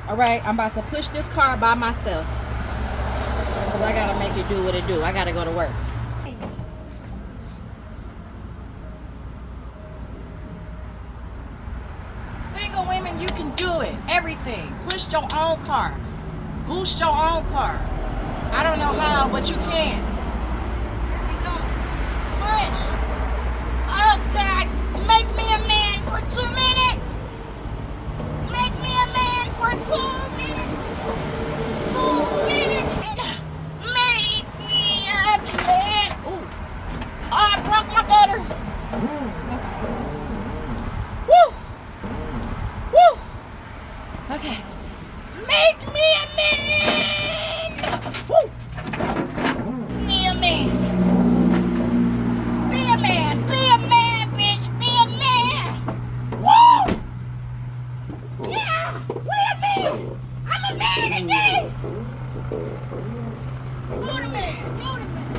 All right, I'm about to push this car by myself because I gotta make it do what it do. I gotta go to work. Single women, you can do it. Everything. Push your own car. Boost your own car. I don't know how, but you can. Here we go. Push. Oh God, make me a man for 2 minutes. Make me a man for 2 minutes. 2 minutes. Make me a man. Ooh. Oh, I broke my gutters. Woo. Woo. Okay. Make me a man. Woo. Be a man. Be a man. Be a man, bitch. Be a man. Woo. Yeah. Be a man. I'm a man today. You the man. You the man.